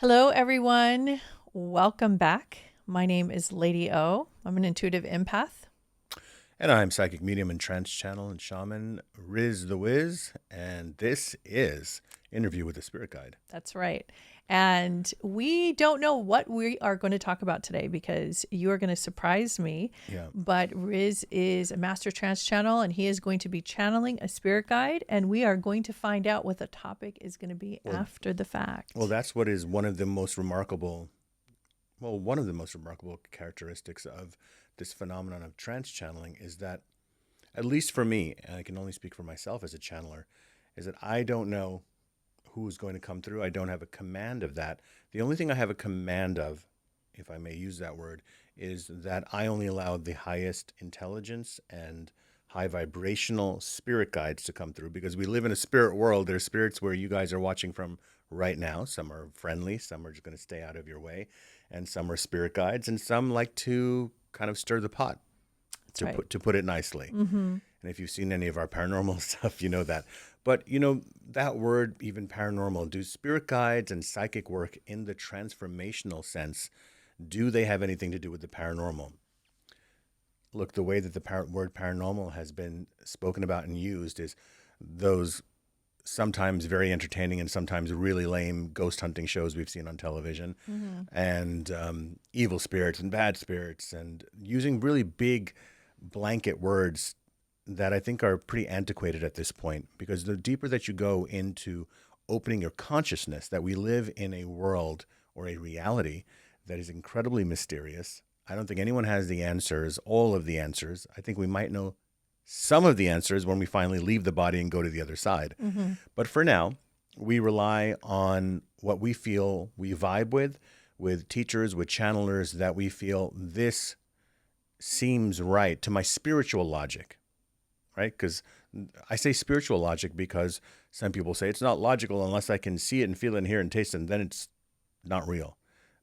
Hello, everyone. Welcome back. My name is Lady O. I'm an intuitive empath. And I'm psychic medium and trance channel and shaman Riz the Wiz, and this is Interview with the Spirit Guide. That's right. And we don't know what we are going to talk about today because you are going to surprise me. Yeah. But Riz is a master trance channel and he is going to be channeling a spirit guide. And we are going to find out what the topic is going to be after the fact. Well, that's what is one of the most remarkable characteristics of this phenomenon of trance channeling is that, at least for me, and I can only speak for myself as a channeler, is that I don't know who's going to come through. I don't have a command of that. The only thing I have a command of, if I may use that word, is that I only allow the highest intelligence and high vibrational spirit guides to come through, because we live in a spirit world. There's spirits where you guys are watching from right now. Some are friendly, some are just going to stay out of your way, and some are spirit guides, and some like to kind of stir the pot, That's right. to put it nicely. Mm-hmm. And if you've seen any of our paranormal stuff, you know that. But, that word, even paranormal, do spirit guides and psychic work in the transformational sense, do they have anything to do with the paranormal? Look, the way that the word paranormal has been spoken about and used is those sometimes very entertaining and sometimes really lame ghost hunting shows we've seen on television, and evil spirits and bad spirits, and using really big blanket words that I think are pretty antiquated at this point, because the deeper that you go into opening your consciousness that we live in a world or a reality that is incredibly mysterious. I don't think anyone has the answers, all of the answers. I think we might know some of the answers when we finally leave the body and go to the other side. Mm-hmm. But for now, we rely on what we feel we vibe with teachers, with channelers, that we feel this seems right to my spiritual logic. Right? Because I say spiritual logic because some people say it's not logical unless I can see it and feel it and hear it and taste it, and then it's not real.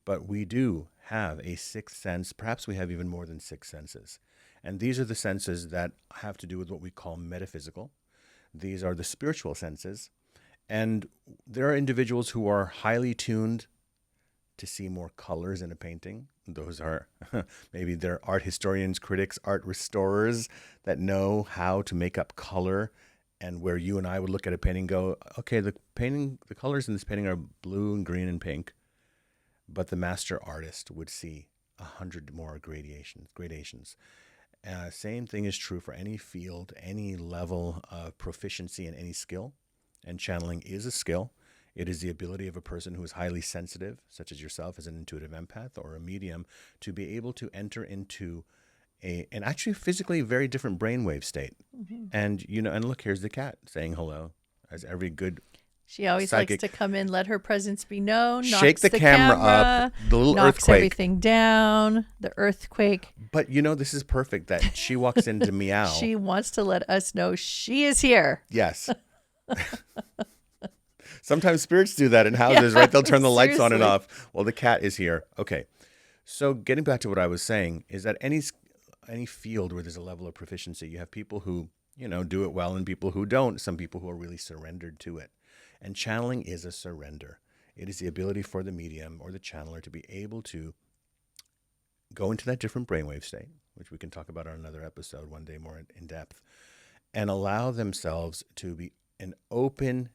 But we do have a sixth sense. Perhaps we have even more than six senses. And these are the senses that have to do with what we call metaphysical. These are the spiritual senses. And there are individuals who are highly tuned to see more colors in a painting. Those are maybe they're art historians, critics, art restorers that know how to make up color, and where you and I would look at a painting and go, okay, the colors in this painting are blue and green and pink, but the master artist would see 100 more gradations. Same thing is true for any field, any level of proficiency in any skill, and channeling is a skill. It is the ability of a person who is highly sensitive, such as yourself as an intuitive empath or a medium, to be able to enter into an actually physically very different brainwave state. Mm-hmm. And, and look, here's the cat saying hello, as every good She always psychic. likes to come in, let her presence be known, Shake knocks the camera up, the little knocks earthquake. everything down, the earthquake. But, this is perfect that she walks in to meow. She wants to let us know she is here. Yes. Sometimes spirits do that in houses, right? They'll turn the lights on and off. Well, the cat is here. Okay. So getting back to what I was saying is that any field where there's a level of proficiency, you have people who, do it well and people who don't, some people who are really surrendered to it. And channeling is a surrender. It is the ability for the medium or the channeler to be able to go into that different brainwave state, which we can talk about on another episode one day more in depth, and allow themselves to be an open,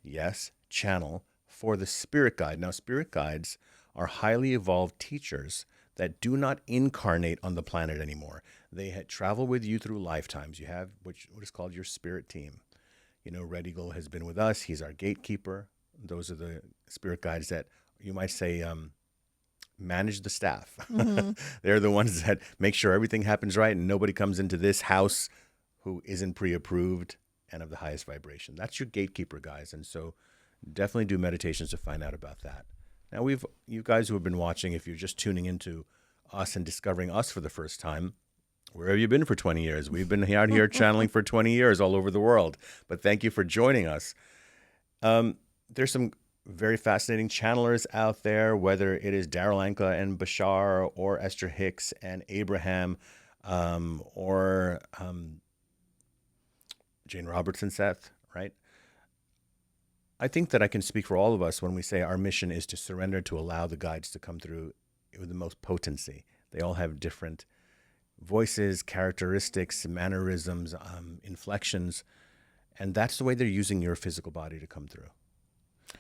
channel for the spirit guide. Now, spirit guides are highly evolved teachers that do not incarnate on the planet anymore. They travel with you through lifetimes. You have what is called your spirit team. Red Eagle has been with us. He's our gatekeeper. Those are the spirit guides that you might say manage the staff. Mm-hmm. They're the ones that make sure everything happens right and nobody comes into this house who isn't pre-approved and of the highest vibration. That's your gatekeeper, guys. And so definitely do meditations to find out about that. Now, you guys who have been watching, if you're just tuning into us and discovering us for the first time, where have you been for 20 years? We've been out here channeling for 20 years all over the world. But thank you for joining us. There's some very fascinating channelers out there, whether it is Daryl Anka and Bashar, or Esther Hicks and Abraham, or Jane Robertson Seth, right? I think that I can speak for all of us when we say our mission is to surrender, to allow the guides to come through with the most potency. They all have different voices, characteristics, mannerisms, inflections, and that's the way they're using your physical body to come through.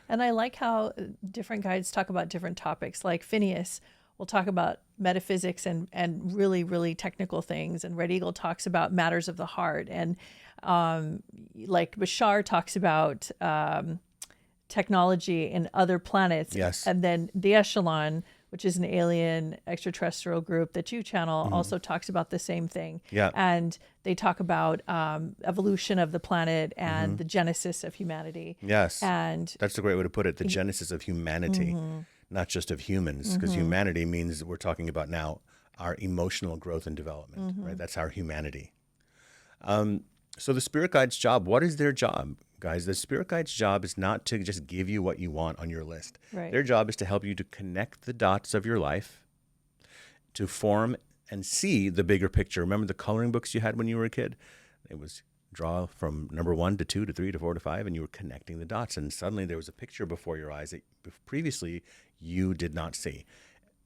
And I like how different guides talk about different topics. Like Phineas will talk about metaphysics and really, really technical things. And Red Eagle talks about matters of the heart. And like Bashar talks about technology in other planets. Yes. And then the Echelon, which is an alien extraterrestrial group that you channel, also talks about the same thing. Yeah. And they talk about evolution of the planet and the genesis of humanity. Yes. And that's a great way to put it, the genesis of humanity, not just of humans, because humanity means we're talking about now our emotional growth and development, right? That's our humanity. So the spirit guide's job, what is their job? Guys, the spirit guide's job is not to just give you what you want on your list. Right. Their job is to help you to connect the dots of your life, to form and see the bigger picture. Remember the coloring books you had when you were a kid? It was draw from number 1 to 2 to 3 to 4 to 5, and you were connecting the dots. And suddenly there was a picture before your eyes that previously you did not see.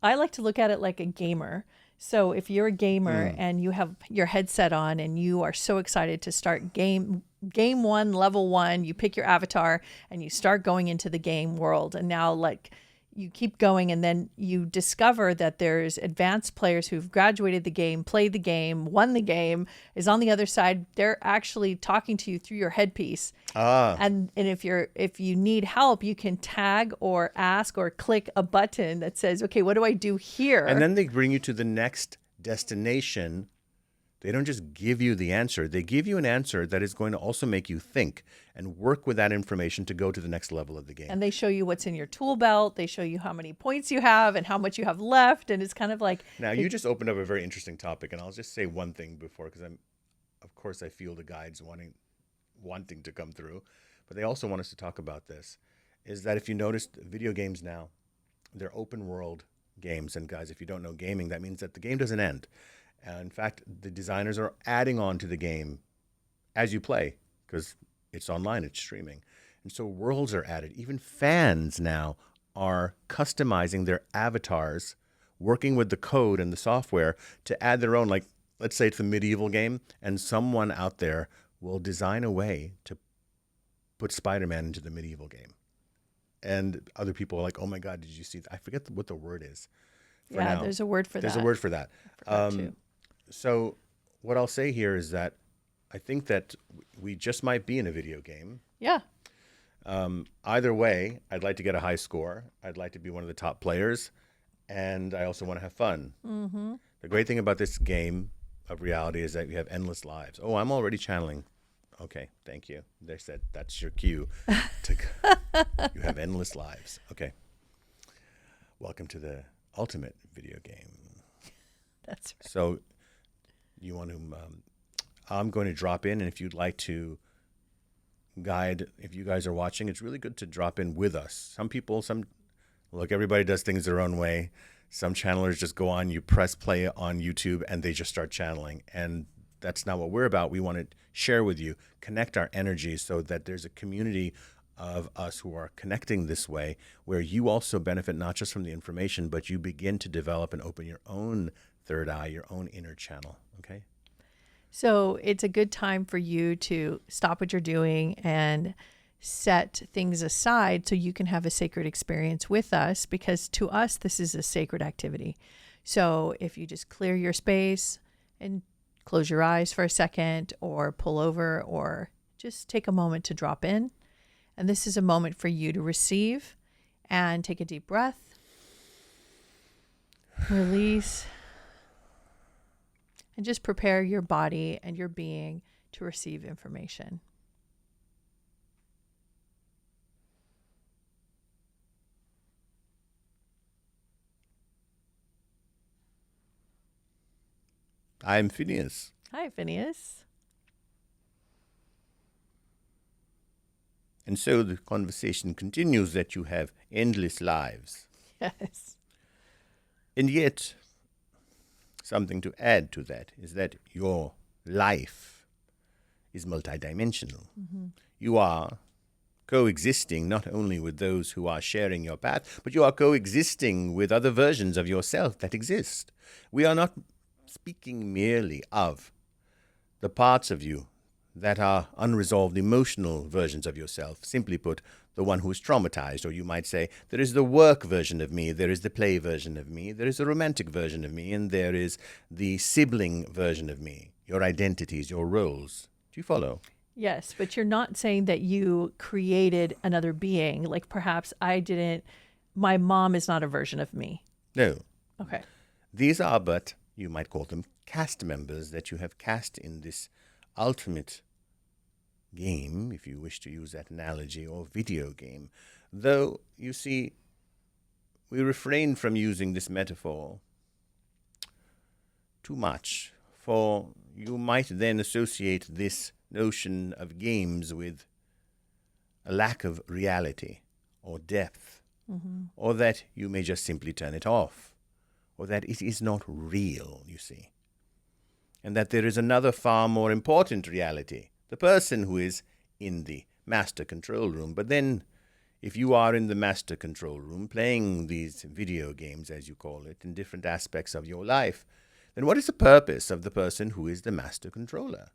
I like to look at it like a gamer. So if you're a gamer and you have your headset on and you are so excited to start game 1, level 1, you pick your avatar and you start going into the game world. And now like you keep going, and then you discover that there's advanced players who've graduated the game, played the game, won the game, is on the other side. They're actually talking to you through your headpiece. And if you need help, you can tag or ask or click a button that says, okay, what do I do here? And then they bring you to the next destination. They don't just give you the answer. They give you an answer that is going to also make you think and work with that information to go to the next level of the game. And they show you what's in your tool belt. They show you how many points you have and how much you have left. And it's kind of like... Now, you just opened up a very interesting topic, and I'll just say one thing before, because of course, I feel the guides wanting to come through, but they also want us to talk about this, is that if you noticed, video games now, they're open world games. And guys, if you don't know gaming, that means that the game doesn't end. In fact, the designers are adding on to the game as you play, because it's online, it's streaming. And so worlds are added. Even fans now are customizing their avatars, working with the code and the software to add their own, like, let's say it's a medieval game, and someone out there will design a way to put Spider-Man into the medieval game. And other people are like, oh my God, did you see that? I forget what the word is. Yeah, there's a word for that. There's a word for that. Too. So what I'll say here is that I think that we just might be in a video game. Yeah. Either way, I'd like to get a high score. I'd like to be one of the top players. And I also want to have fun. Mm-hmm. The great thing about this game of reality is that you have endless lives. Oh, I'm already channeling. Okay, thank you. They said that's your cue. You have endless lives. Okay. Welcome to the ultimate video game. That's right. So you want to, I'm going to drop in, and if you'd like to guide, if you guys are watching, it's really good to drop in with us. Look, everybody does things their own way. Some channelers just go on, you press play on YouTube, and they just start channeling. And that's not what we're about. We want to share with you, connect our energies so that there's a community of us who are connecting this way, where you also benefit not just from the information, but you begin to develop and open your own third eye, your own inner channel. Okay? So it's a good time for you to stop what you're doing and set things aside so you can have a sacred experience with us, because to us, this is a sacred activity. So if you just clear your space and close your eyes for a second, or pull over, or just take a moment to drop in. And this is a moment for you to receive and take a deep breath. Release. And just prepare your body and your being to receive information. I'm Phineas. Hi, Phineas. And so the conversation continues that you have endless lives. Yes. And yet, something to add to that is that your life is multidimensional. Mm-hmm. You are coexisting not only with those who are sharing your path, but you are coexisting with other versions of yourself that exist. We are not speaking merely of the parts of you that are unresolved emotional versions of yourself. Simply put, the one who is traumatized, or you might say, there is the work version of me, there is the play version of me, there is the romantic version of me, and there is the sibling version of me, your identities, your roles. Do you follow? Yes, but you're not saying that you created another being. Like perhaps I didn't, my mom is not a version of me. No. Okay. These are but, you might call them, cast members that you have cast in this ultimate game, if you wish to use that analogy, or video game. Though, you see, we refrain from using this metaphor too much, for you might then associate this notion of games with a lack of reality or depth, or that you may just simply turn it off, or that it is not real, you see, and that there is another far more important reality, the person who is in the master control room. But then, if you are in the master control room playing these video games, as you call it, in different aspects of your life, then what is the purpose of the person who is the master controller?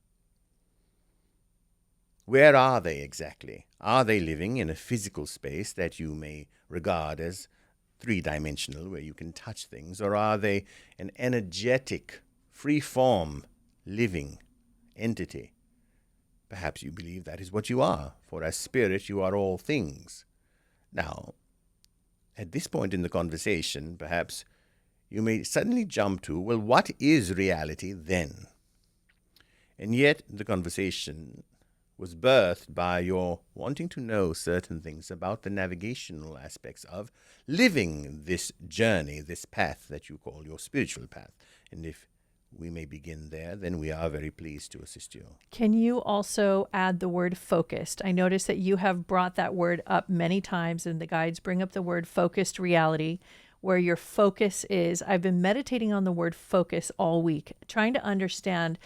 Where are they exactly? Are they living in a physical space that you may regard as three-dimensional, where you can touch things, or are they an energetic, free-form, living entity? Perhaps you believe that is what you are, for as spirit you are all things. Now, at this point in the conversation, perhaps you may suddenly jump to, well, what is reality then? And yet the conversation was birthed by your wanting to know certain things about the navigational aspects of living this journey, this path that you call your spiritual path. And if we may begin there, then we are very pleased to assist you. Can you also add the word focused? I notice that you have brought that word up many times, and the guides bring up the word focused reality, where your focus is. I've been meditating on the word focus all week, trying to understand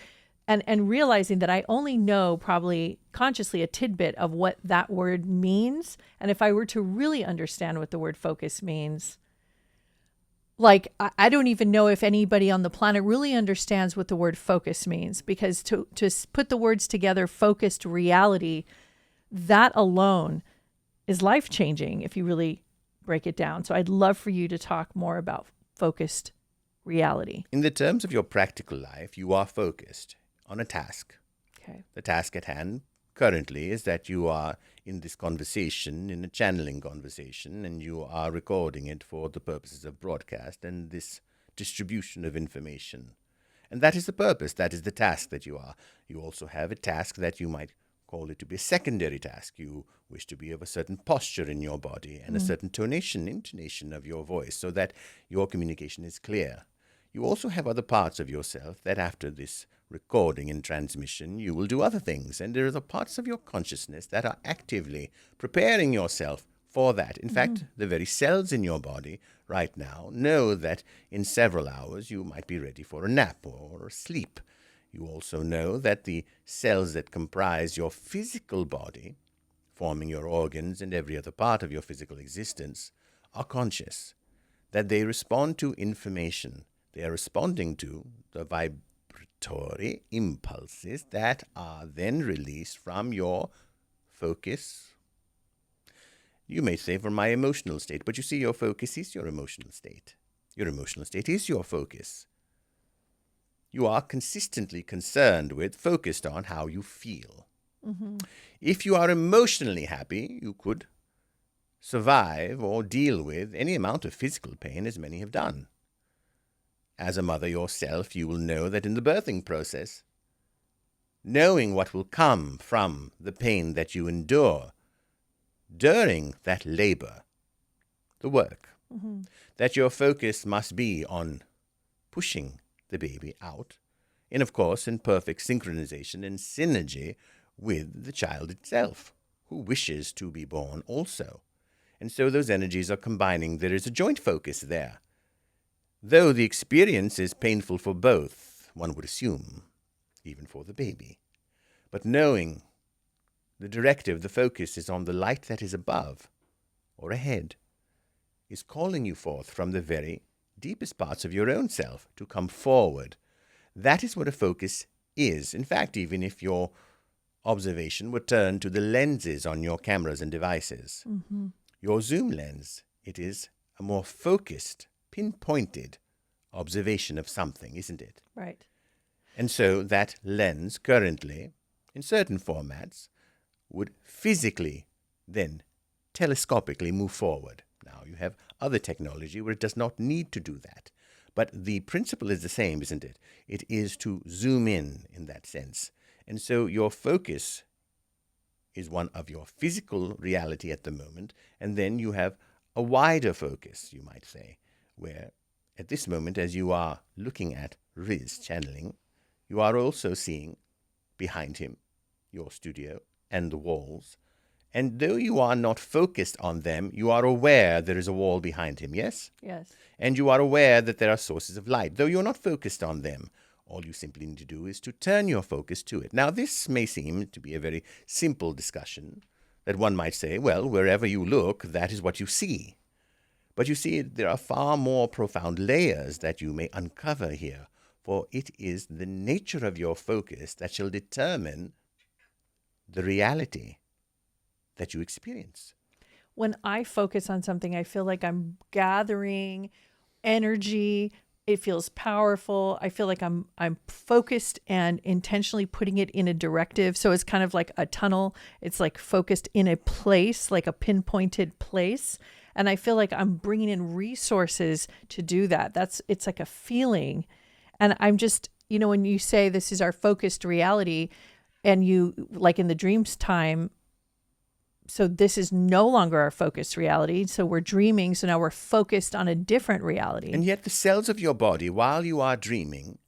and realizing that I only know probably consciously a tidbit of what that word means. And if I were to really understand what the word focus means, like, I don't even know if anybody on the planet really understands what the word focus means, because to put the words together, focused reality, that alone is life-changing if you really break it down. So I'd love for you to talk more about focused reality. In the terms of your practical life, you are focused on a task. Okay. The task at hand currently is that you are in this conversation, in a channeling conversation, and you are recording it for the purposes of broadcast and this distribution of information. And that is the purpose, that is the task that you are. You also have a task that you might call it to be a secondary task. You wish to be of a certain posture in your body and a certain intonation of your voice, so that your communication is clear. You also have other parts of yourself that after this recording and transmission, you will do other things. And there are the parts of your consciousness that are actively preparing yourself for that. In fact, the very cells in your body right now know that in several hours you might be ready for a nap or a sleep. You also know that the cells that comprise your physical body, forming your organs and every other part of your physical existence, are conscious, that they respond to information. They are responding to the vibratory impulses that are then released from your focus. You may say from my emotional state, but you see, your focus is your emotional state. Your emotional state is your focus. You are consistently concerned with, focused on how you feel. If you are emotionally happy, you could survive or deal with any amount of physical pain, as many have done. As a mother yourself, you will know that in the birthing process, knowing what will come from the pain that you endure during that labor, the work, that your focus must be on pushing the baby out, and of course in perfect synchronization and synergy with the child itself, who wishes to be born also. And so those energies are combining. There is a joint focus there. Though the experience is painful for both, one would assume, even for the baby. But knowing the directive, the focus is on the light that is above or ahead, is calling you forth from the very deepest parts of your own self to come forward. That is what a focus is. In fact, even if your observation would turn to the lenses on your cameras and devices, your zoom lens, it is a more focused, pinpointed observation of something, isn't it? Right. And so that lens currently, in certain formats, would physically then telescopically move forward. Now, you have other technology where it does not need to do that. But the principle is the same, isn't it? It is to zoom in that sense. And so your focus is one of your physical reality at the moment, and then you have a wider focus, you might say, where at this moment, as you are looking at Riz channeling, you are also seeing behind him your studio and the walls. And though you are not focused on them, you are aware there is a wall behind him, yes? Yes. And you are aware that there are sources of light. Though you're not focused on them, all you simply need to do is to turn your focus to it. Now, this may seem to be a very simple discussion, that one might say, well, wherever you look, that is what you see. But you see, there are far more profound layers that you may uncover here, for it is the nature of your focus that shall determine the reality that you experience. When I focus on something, I feel like I'm gathering energy. It feels powerful. I feel like I'm focused and intentionally putting it in a directive. So it's kind of like a tunnel. It's like focused in a place, like a pinpointed place. And I feel like I'm bringing in resources to do that. It's like a feeling. And I'm just, when you say this is our focused reality, and you, like in the dreams time, so this is no longer our focused reality. So we're dreaming. So now we're focused on a different reality. And yet the cells of your body, while you are dreaming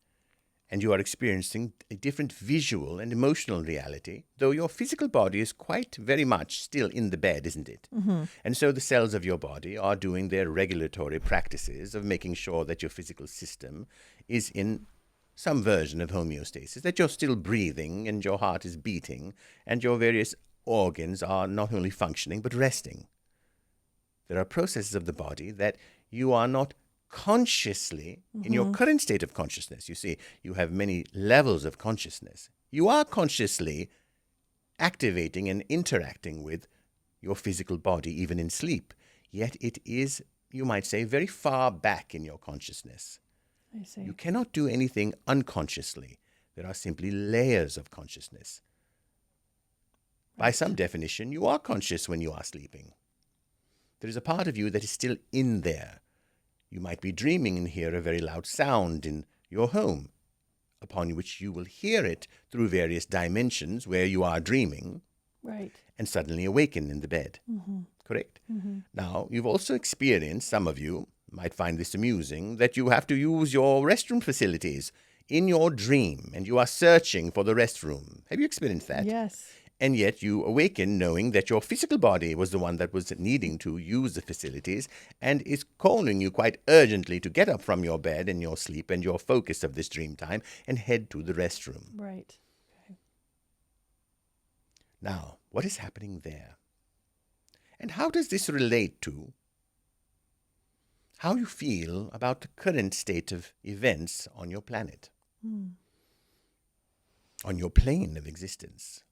and you are experiencing a different visual and emotional reality, though your physical body is quite very much still in the bed, isn't it? Mm-hmm. And so the cells of your body are doing their regulatory practices of making sure that your physical system is in some version of homeostasis, that you're still breathing and your heart is beating and your various organs are not only functioning but resting. There are processes of the body that you are not consciously, in your current state of consciousness, you see, you have many levels of consciousness. You are consciously activating and interacting with your physical body, even in sleep. Yet it is, you might say, very far back in your consciousness. I see. You cannot do anything unconsciously. There are simply layers of consciousness. By some definition, you are conscious when you are sleeping. There is a part of you that is still in there. You might be dreaming and hear a very loud sound in your home, upon which you will hear it through various dimensions where you are dreaming, right, and suddenly awaken in the bed. Mm-hmm. Correct? Mm-hmm. Now, you've also experienced, some of you might find this amusing, that you have to use your restroom facilities in your dream, and you are searching for the restroom. Have you experienced that? Yes. And yet you awaken knowing that your physical body was the one that was needing to use the facilities and is calling you quite urgently to get up from your bed and your sleep and your focus of this dream time and head to the restroom. Right. Okay. Now, what is happening there? And how does this relate to how you feel about the current state of events on your planet, on your plane of existence?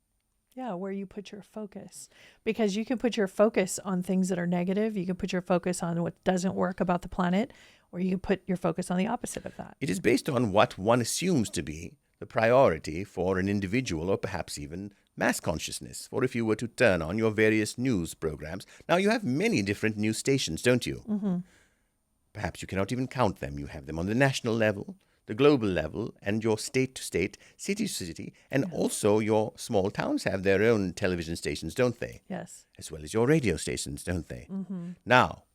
Yeah, where you put your focus. Because you can put your focus on things that are negative. You can put your focus on what doesn't work about the planet, or you can put your focus on the opposite of that. It is based on what one assumes to be the priority for an individual, or perhaps even mass consciousness. For if you were to turn on your various news programs, now you have many different news stations, don't you? Mm-hmm. Perhaps you cannot even count them. You have them on the national level, the global level, and your state to state, city to city, and also your small towns have their own television stations, don't they? Yes. As well as your radio stations, don't they? Mm-hmm. Now,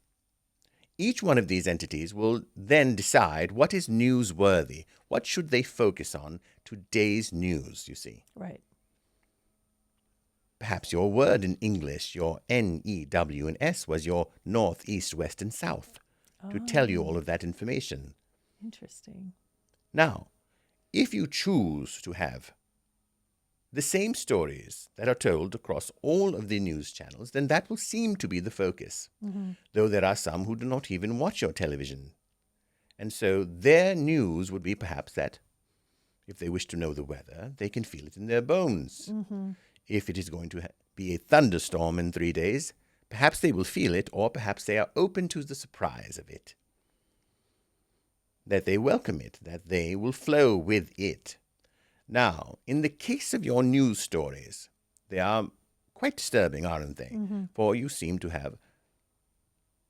each one of these entities will then decide what is newsworthy. What should they focus on? Today's news, you see. Right. Perhaps your word in English, your N, E, W, and S, was your north, east, west, and south, to tell you all of that information. Interesting. Now, if you choose to have the same stories that are told across all of the news channels, then that will seem to be the focus, though there are some who do not even watch your television. And so their news would be perhaps that if they wish to know the weather, they can feel it in their bones. If it is going to be a thunderstorm in 3 days, perhaps they will feel it, or perhaps they are open to the surprise of it, that they welcome it, that they will flow with it. Now, in the case of your news stories, they are quite disturbing, aren't they? For you seem to have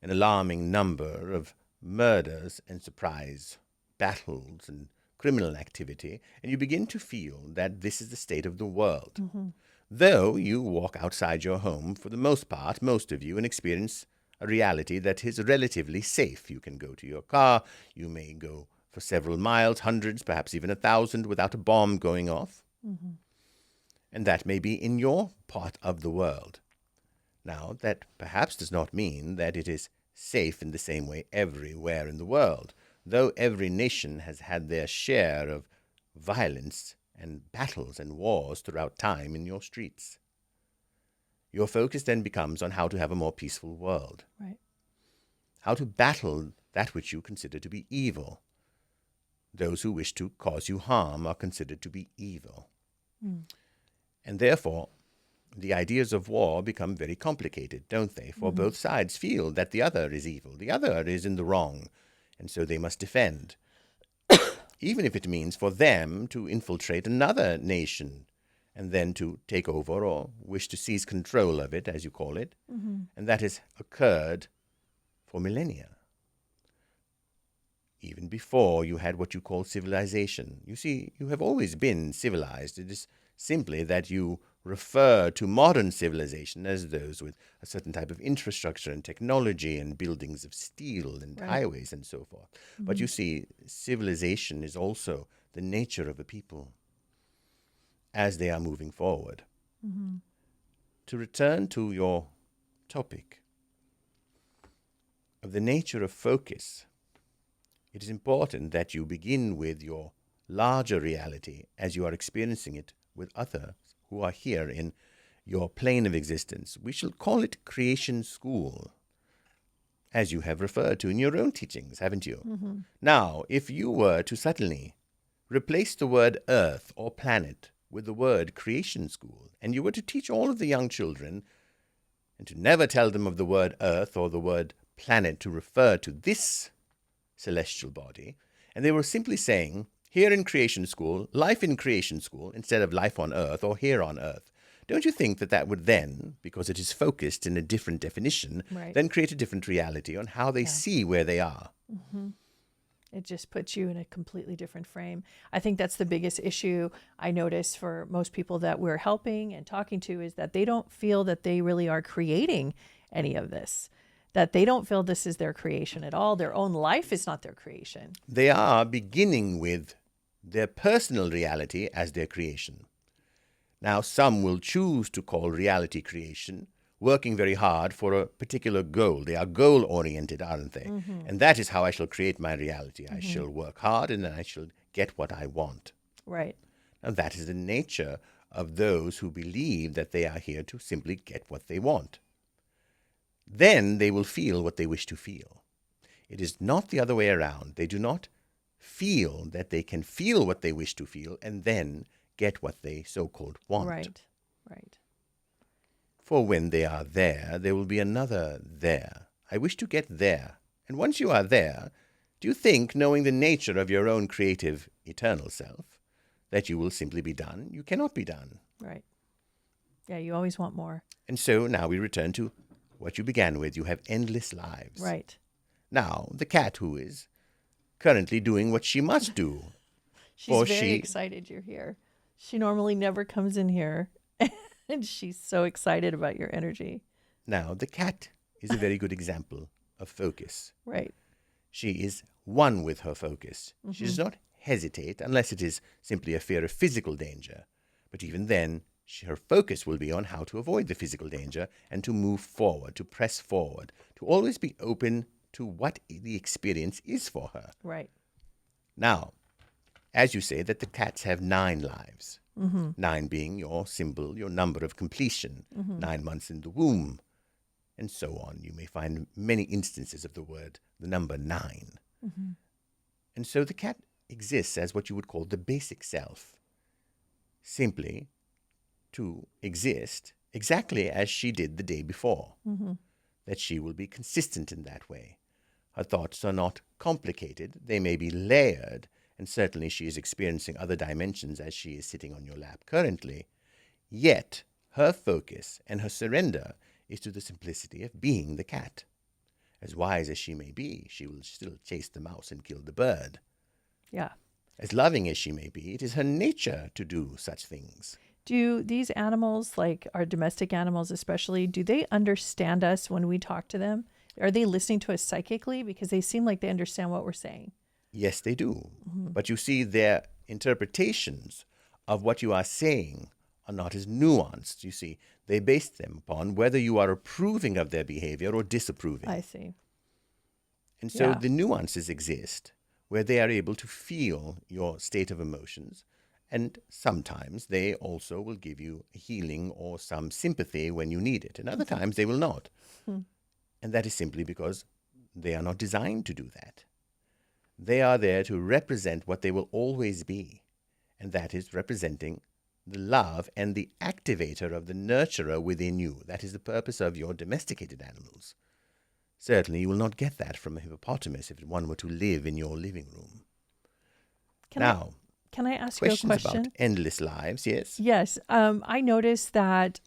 an alarming number of murders and surprise battles and criminal activity, and you begin to feel that this is the state of the world. Though you walk outside your home, for the most part, most of you, and experience a reality that is relatively safe. You can go to your car, you may go for several miles, hundreds, perhaps even 1,000, without a bomb going off. And that may be in your part of the world. Now, that perhaps does not mean that it is safe in the same way everywhere in the world, though every nation has had their share of violence and battles and wars throughout time in your streets. Your focus then becomes on how to have a more peaceful world. Right. How to battle that which you consider to be evil. Those who wish to cause you harm are considered to be evil. And therefore, the ideas of war become very complicated, don't they? For both sides feel that the other is evil, the other is in the wrong, and so they must defend. Even if it means for them to infiltrate another nation and then to take over or wish to seize control of it, as you call it. And that has occurred for millennia. Even before you had what you call civilization. You see, you have always been civilized. It is simply that you refer to modern civilization as those with a certain type of infrastructure and technology and buildings of steel and highways and so forth. But you see, civilization is also the nature of a people as they are moving forward. To return to your topic of the nature of focus, it is important that you begin with your larger reality as you are experiencing it with others who are here in your plane of existence. We shall call it creation school, as you have referred to in your own teachings, haven't you? Now, if you were to suddenly replace the word earth or planet with the word creation school, and you were to teach all of the young children and to never tell them of the word earth or the word planet to refer to this celestial body, and they were simply saying, here in creation school, life in creation school, instead of life on earth or here on earth, don't you think that that would then, because it is focused in a different definition, then create a different reality on how they see where they are? It just puts you in a completely different frame. I think that's the biggest issue I notice for most people that we're helping and talking to, is that they don't feel that they really are creating any of this, that they don't feel this is their creation at all. Their own life is not their creation. They are beginning with their personal reality as their creation. Now, some will choose to call reality creation, working very hard for a particular goal. They are goal-oriented, aren't they? And that is how I shall create my reality. I shall work hard and then I shall get what I want. Right. Now, that is the nature of those who believe that they are here to simply get what they want. Then they will feel what they wish to feel. It is not the other way around. They do not feel that they can feel what they wish to feel and then get what they so-called want. Right. For when they are there, there will be another there. I wish to get there. And once you are there, do you think, knowing the nature of your own creative eternal self, that you will simply be done? You cannot be done. Right. Yeah, you always want more. And so now we return to what you began with. You have endless lives. Right. Now, the cat who is currently doing what she must do. She's very excited you're here. She normally never comes in here, and she's so excited about your energy. Now, the cat is a very good example of focus. Right. She is one with her focus. She does not hesitate unless it is simply a fear of physical danger. But even then, her focus will be on how to avoid the physical danger and to move forward, to press forward, to always be open to what the experience is for her. Right. Now, as you say that the cats have 9 lives, 9 being your symbol, your number of completion, 9 months in the womb, and so on. You may find many instances of the number 9. And so the cat exists as what you would call the basic self, simply to exist exactly as she did the day before, that she will be consistent in that way. Her thoughts are not complicated. They may be layered, and certainly she is experiencing other dimensions as she is sitting on your lap currently. Yet, her focus and her surrender is to the simplicity of being the cat. As wise as she may be, she will still chase the mouse and kill the bird. Yeah. As loving as she may be, it is her nature to do such things. Do these animals, like our domestic animals especially, do they understand us when we talk to them? Are they listening to us psychically? Because they seem like they understand what we're saying. Yes, they do. But you see, their interpretations of what you are saying are not as nuanced. You see, they base them upon whether you are approving of their behavior or disapproving. I see. And so the nuances exist where they are able to feel your state of emotions. And sometimes they also will give you healing or some sympathy when you need it. And other times they will not. And that is simply because they are not designed to do that. They are there to represent what they will always be. And that is representing the love and the activator of the nurturer within you. That is the purpose of your domesticated animals. Certainly you will not get that from a hippopotamus if one were to live in your living room. Can I ask you a question? Questions about endless lives, yes? Yes. I noticed that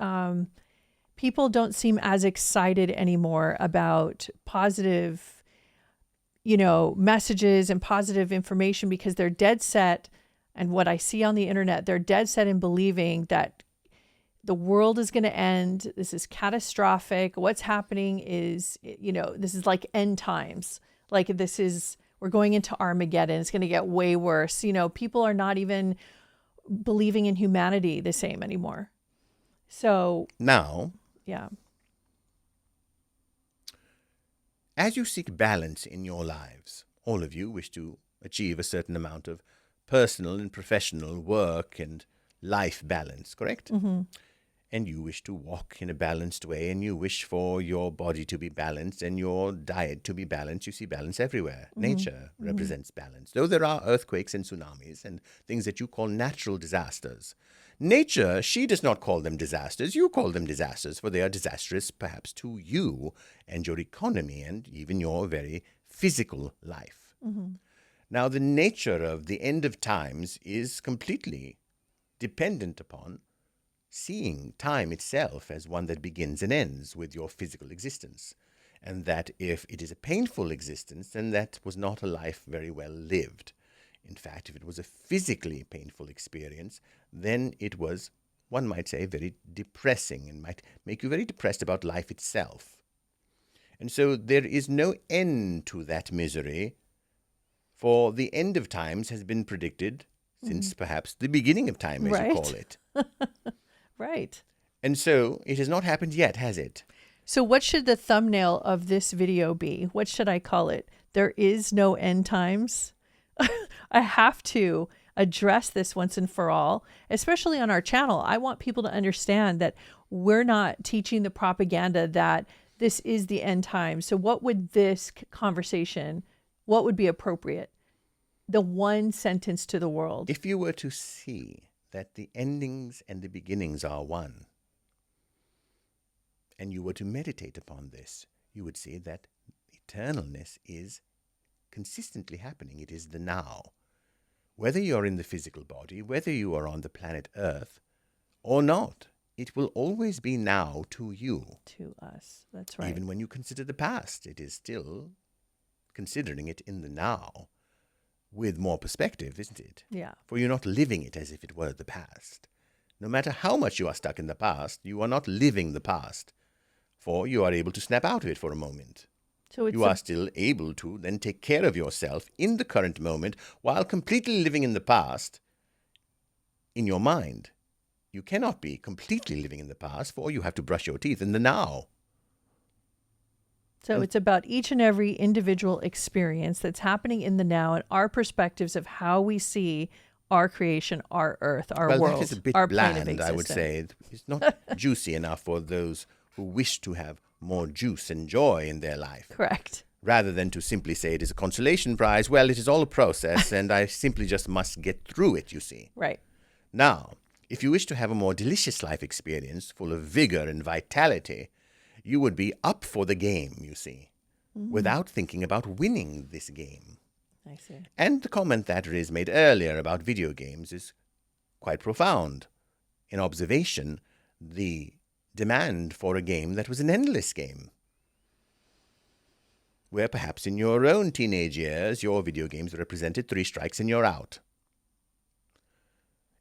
people don't seem as excited anymore about positive, messages and positive information because they're dead set. And what I see on the internet, they're dead set in believing that the world is going to end. This is catastrophic. What's happening is, this is like end times. Like we're going into Armageddon. It's going to get way worse. People are not even believing in humanity the same anymore. So now, yeah. As you seek balance in your lives, all of you wish to achieve a certain amount of personal and professional work and life balance, correct? And you wish to walk in a balanced way, and you wish for your body to be balanced and your diet to be balanced. You see balance everywhere. Nature represents balance. Though there are earthquakes and tsunamis and things that you call natural disasters, nature, she does not call them disasters. You call them disasters, for they are disastrous perhaps to you and your economy and even your very physical life. Now, the nature of the end of times is completely dependent upon seeing time itself as one that begins and ends with your physical existence, and that if it is a painful existence, then that was not a life very well lived. In fact, if it was a physically painful experience, then it was, one might say, very depressing and might make you very depressed about life itself. And so there is no end to that misery, for the end of times has been predicted since perhaps the beginning of time, as you call it. Right. And so it has not happened yet, has it? So what should the thumbnail of this video be? What should I call it? There is no end times. I have to address this once and for all, especially on our channel. I want people to understand that we're not teaching the propaganda that this is the end time. So what would this conversation, what would be appropriate? The one sentence to the world. If you were to see that the endings and the beginnings are one, and you were to meditate upon this, you would see that eternalness is consistently happening. It is the now. Whether you're in the physical body, whether you are on the planet Earth or not, it will always be now to you. To us. That's right. Even when you consider the past, it is still considering it in the now with more perspective, isn't it? Yeah. For you're not living it as if it were the past. No matter how much you are stuck in the past, you are not living the past, for you are able to snap out of it for a moment. So you are still able to then take care of yourself in the current moment while completely living in the past in your mind. You cannot be completely living in the past, for you have to brush your teeth in the now. So it's about each and every individual experience that's happening in the now and our perspectives of how we see our creation, our earth, our Well, world, that is a bit our plane of bland, I would existence. say. It's not juicy enough for those who wish to have more juice and joy in their life. Correct. Rather than to simply say it is a consolation prize, well, it is all a process, and I simply just must get through it, you see. Right. Now, if you wish to have a more delicious life experience, full of vigor and vitality, you would be up for the game, you see, without thinking about winning this game. I see. And the comment that Riz made earlier about video games is quite profound. In observation, the demand for a game that was an endless game, where perhaps in your own teenage years, your video games represented 3 strikes and you're out.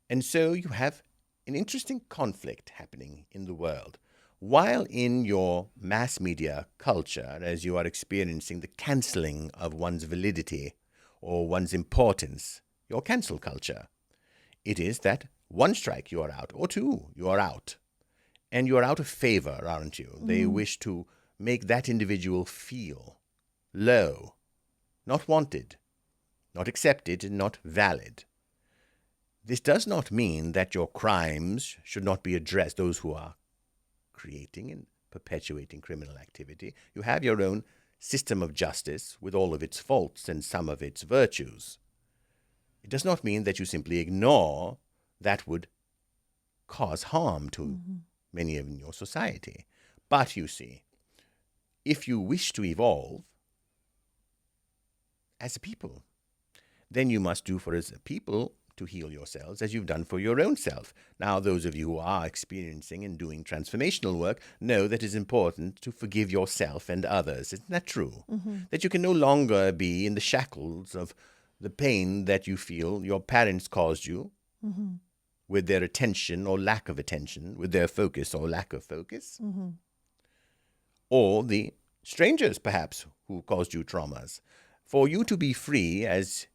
And so you have an interesting conflict happening in the world. While in your mass media culture, as you are experiencing the cancelling of one's validity or one's importance, your cancel culture, it is that 1 strike you are out, or 2 you are out. And you are out of favor, aren't you? They wish to make that individual feel low, not wanted, not accepted, and not valid. This does not mean that your crimes should not be addressed, those who are creating and perpetuating criminal activity. You have your own system of justice with all of its faults and some of its virtues. It does not mean that you simply ignore that would cause harm to many in your society. But you see, if you wish to evolve as a people, then you must do for as a people to heal yourselves as you've done for your own self. Now, those of you who are experiencing and doing transformational work know that it is important to forgive yourself and others. Isn't that true? That you can no longer be in the shackles of the pain that you feel your parents caused you with their attention or lack of attention, with their focus or lack of focus, or the strangers, perhaps, who caused you traumas. For you to be free, as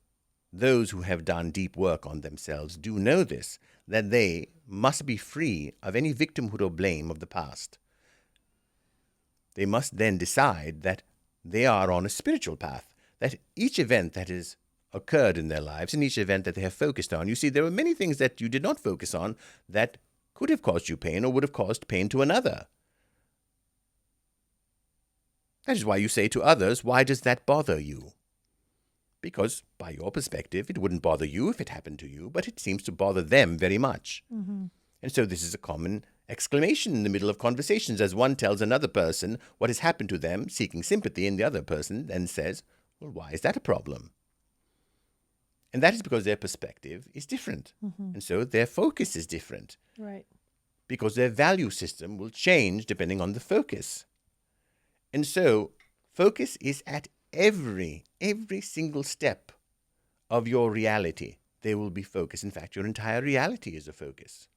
those who have done deep work on themselves do know this, that they must be free of any victimhood or blame of the past. They must then decide that they are on a spiritual path, that each event that has occurred in their lives and each event that they have focused on, you see, there are many things that you did not focus on that could have caused you pain or would have caused pain to another. That is why you say to others, why does that bother you? Because, by your perspective, it wouldn't bother you if it happened to you, but it seems to bother them very much. And so this is a common exclamation in the middle of conversations as one tells another person what has happened to them, seeking sympathy, and the other person then says, well, why is that a problem? And that is because their perspective is different. And so their focus is different. Right. Because their value system will change depending on the focus. And so focus is at every single step of your reality. There will be focus. In fact, your entire reality is a focus.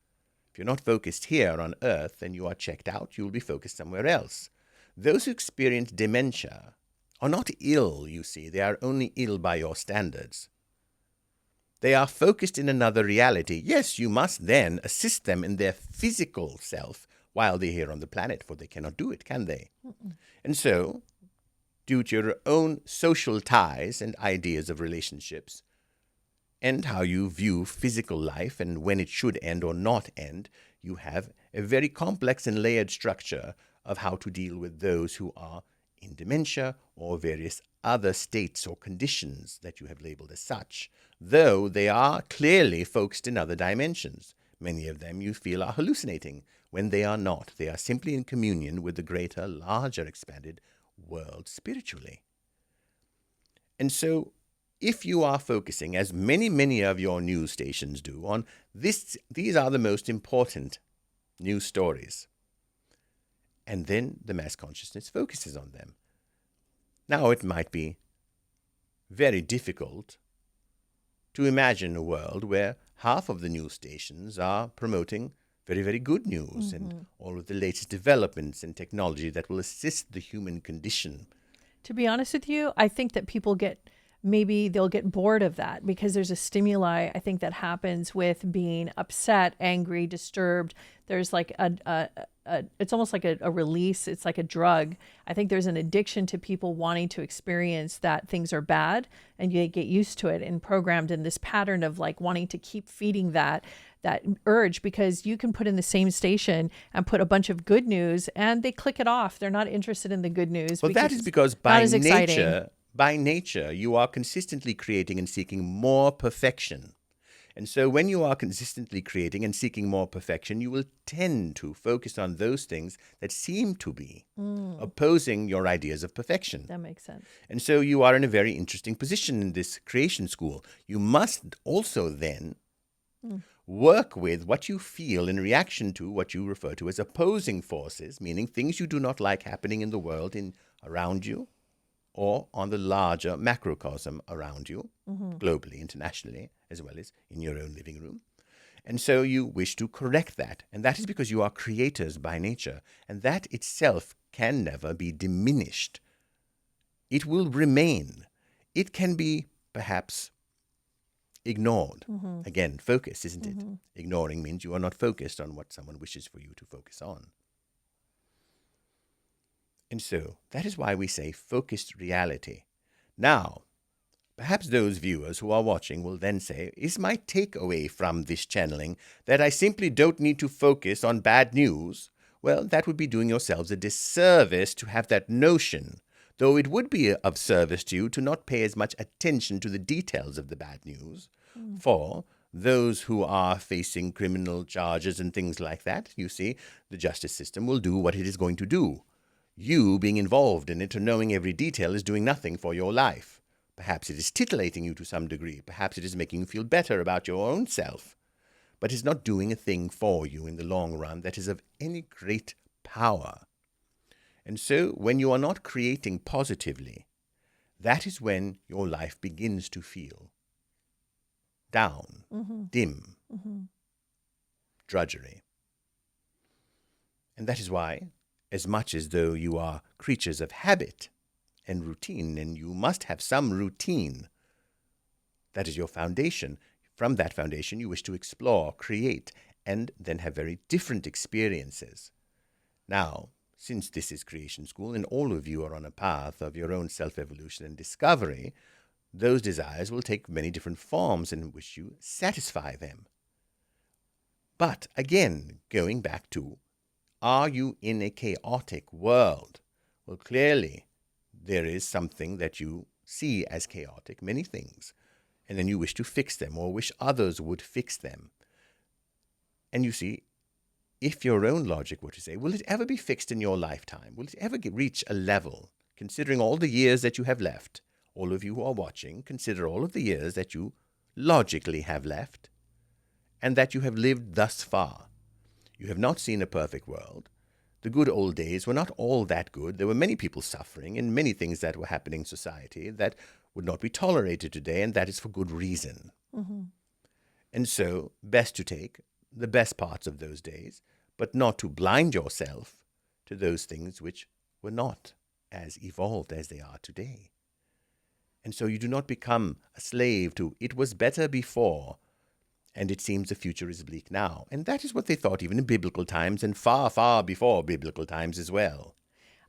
If you're not focused here on Earth and you are checked out, you will be focused somewhere else. Those who experience dementia are not ill, you see. They are only ill by your standards. They are focused in another reality. Yes, you must then assist them in their physical self while they're here on the planet, for they cannot do it, can they? And so, due to your own social ties and ideas of relationships, and how you view physical life and when it should end or not end, you have a very complex and layered structure of how to deal with those who are in dementia or various other states or conditions that you have labeled as such, though they are clearly focused in other dimensions. Many of them you feel are hallucinating when they are not. They are simply in communion with the greater, larger, expanded world spiritually. And so, if you are focusing, as many of your news stations do, on this, these are the most important news stories, and then the mass consciousness focuses on them. Now, it might be very difficult to imagine a world where half of the news stations are promoting very, very good news and all of the latest developments and technology that will assist the human condition. To be honest with you, I think that people maybe they'll get bored of that because there's a stimuli, I think, that happens with being upset, angry, disturbed. There's like a it's almost like a release. It's like a drug. I think there's an addiction to people wanting to experience that things are bad, and you get used to it and programmed in this pattern of like wanting to keep feeding that urge, because you can put in the same station and put a bunch of good news and they click it off. They're not interested in the good news. Well, that is because by nature, you are consistently creating and seeking more perfection. And so when you are consistently creating and seeking more perfection, you will tend to focus on those things that seem to be opposing your ideas of perfection. That makes sense. And so you are in a very interesting position in this creation school. You must also then work with what you feel in reaction to what you refer to as opposing forces, meaning things you do not like happening in the world around you, or on the larger macrocosm around you, globally, internationally, as well as in your own living room. And so you wish to correct that. And that is because you are creators by nature. And that itself can never be diminished. It will remain. It can be, perhaps, ignored. Again, focus, isn't it? Ignoring means you are not focused on what someone wishes for you to focus on. And so that is why we say focused reality. Now, perhaps those viewers who are watching will then say, is my takeaway from this channeling that I simply don't need to focus on bad news? Well, that would be doing yourselves a disservice to have that notion, though it would be of service to you to not pay as much attention to the details of the bad news. For those who are facing criminal charges and things like that, you see, the justice system will do what it is going to do. You being involved in it or knowing every detail is doing nothing for your life. Perhaps it is titillating you to some degree. Perhaps it is making you feel better about your own self. But it's not doing a thing for you in the long run that is of any great power. And so when you are not creating positively, that is when your life begins to feel down, dim, drudgery. And that is why, as much as though you are creatures of habit and routine, and you must have some routine, that is your foundation. From that foundation, you wish to explore, create, and then have very different experiences. Now, since this is Creation School, and all of you are on a path of your own self-evolution and discovery, those desires will take many different forms in which you satisfy them. But again, going back to, are you in a chaotic world? Well, clearly, there is something that you see as chaotic, many things, and then you wish to fix them or wish others would fix them. And you see, if your own logic were to say, will it ever be fixed in your lifetime? Will it ever reach a level, considering all the years that you have left? All of you who are watching, consider all of the years that you logically have left and that you have lived thus far. You have not seen a perfect world. The good old days were not all that good. There were many people suffering and many things that were happening in society that would not be tolerated today, and that is for good reason. And so, best to take the best parts of those days, but not to blind yourself to those things which were not as evolved as they are today. And so you do not become a slave to, it was better before, and it seems the future is bleak now. And that is what they thought even in biblical times and far, far before biblical times as well.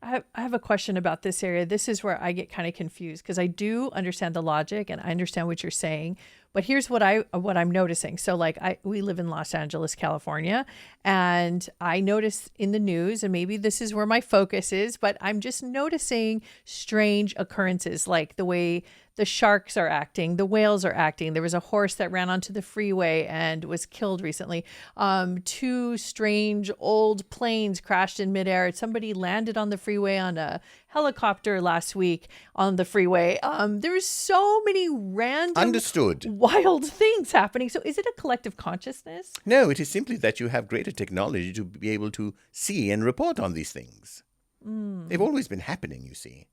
I have a question about this area. This is where I get kind of confused, because I do understand the logic and I understand what you're saying. But here's what I'm noticing. So like we live in Los Angeles, California, and I notice in the news, and maybe this is where my focus is, but I'm just noticing strange occurrences, like the way the sharks are acting, the whales are acting. There was a horse that ran onto the freeway and was killed recently. 2 strange old planes crashed in midair. Somebody landed on the freeway on a helicopter last week on the freeway. There's so many random wild things happening. So is it a collective consciousness? No, it is simply that you have greater technology to be able to see and report on these things. They've always been happening, you see.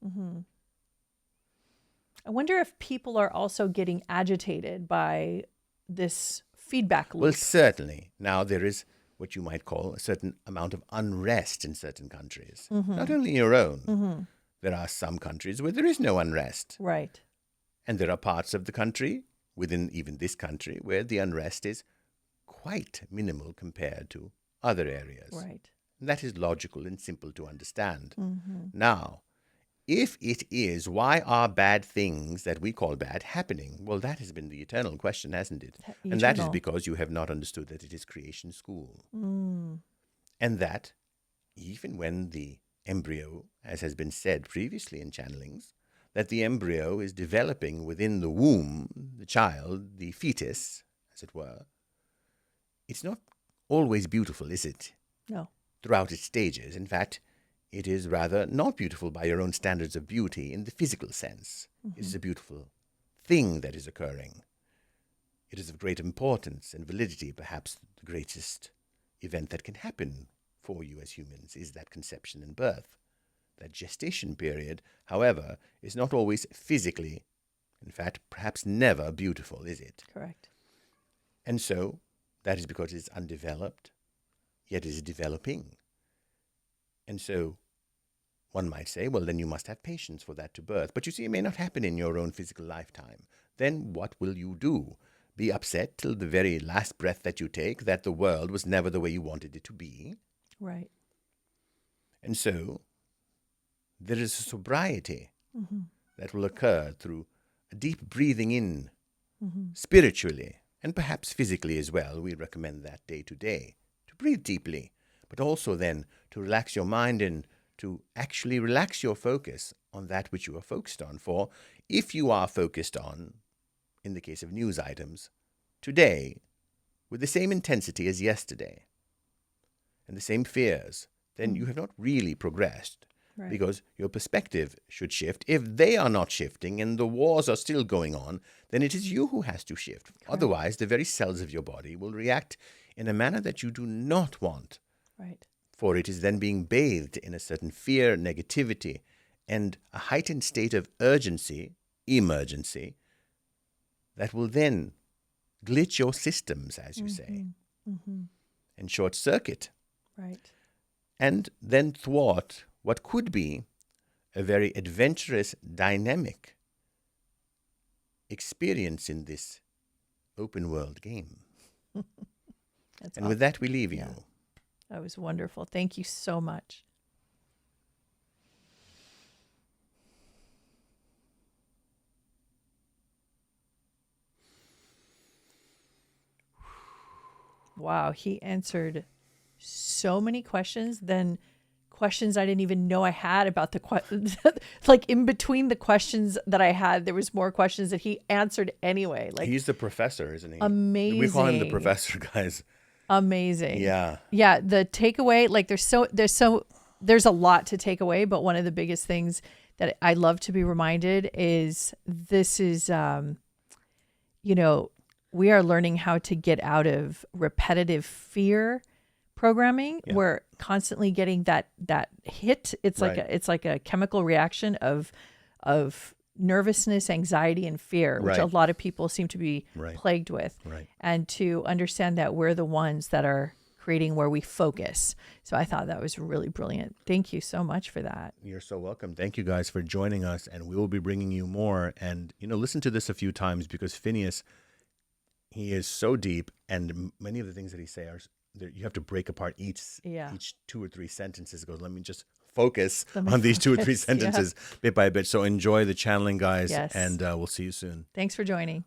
I wonder if people are also getting agitated by this feedback loop. Well, certainly. Now there is what you might call a certain amount of unrest in certain countries. Not only your own. There are some countries where there is no unrest. Right. And there are parts of the country, within even this country, where the unrest is quite minimal compared to other areas. Right. That is logical and simple to understand. Now, if it is, why are bad things that we call bad happening? Well, that has been the eternal question, hasn't it? And that is because you have not understood that it is creation school. And that even when the embryo, as has been said previously in channelings, that the embryo is developing within the womb, the child, the fetus, as it were, it's not always beautiful, is it? No. Throughout its stages. In fact, it is rather not beautiful by your own standards of beauty in the physical sense. It is a beautiful thing that is occurring. It is of great importance and validity. Perhaps the greatest event that can happen for you as humans is that conception and birth. That gestation period, however, is not always physically, in fact, perhaps never beautiful, is it? Correct. And so, that is because it's undeveloped, yet is developing. And so, one might say, well, then you must have patience for that to birth. But you see, it may not happen in your own physical lifetime. Then what will you do? Be upset till the very last breath that you take that the world was never the way you wanted it to be? Right. And so, there is a sobriety that will occur through a deep breathing in, spiritually, and perhaps physically as well. We recommend that day to day, to breathe deeply, but also then to relax your mind and to actually relax your focus on that which you are focused on. For if you are focused on, in the case of news items, today, with the same intensity as yesterday, and the same fears, then you have not really progressed. Right. Because your perspective should shift. If they are not shifting and the wars are still going on, then it is you who has to shift. Correct. Otherwise, the very cells of your body will react in a manner that you do not want. Right. For it is then being bathed in a certain fear, negativity, and a heightened state of urgency, emergency, that will then glitch your systems, as you say, and short circuit. Right. And then thwart what could be a very adventurous, dynamic experience in this open world game. And awesome. With that, we leave you. That was wonderful. Thank you so much. Wow, he answered so many questions, then questions I didn't even know I had about the questions. Like in between the questions that I had, there was more questions that he answered anyway. Like he's the professor, isn't he? Amazing. We call him the professor, guys. Amazing. Yeah. Yeah. The takeaway, like there's a lot to take away, but one of the biggest things that I love to be reminded is this is, we are learning how to get out of repetitive fear programming. Yeah. We're constantly getting that hit. It's right. like a chemical reaction of nervousness, anxiety, and fear, which right. a lot of people seem to be right. plagued with. Right. And to understand that we're the ones that are creating where we focus. So I thought that was really brilliant. Thank you so much for that. You're so welcome. Thank you guys for joining us, and we will be bringing you more. And listen to this a few times, because Phineas, he is so deep, and many of the things that he says you have to break apart each 2 or 3 sentences. Goes, let me just focus on these 2 or 3 sentences bit by bit. So enjoy the channeling, guys, and we'll see you soon. Thanks for joining.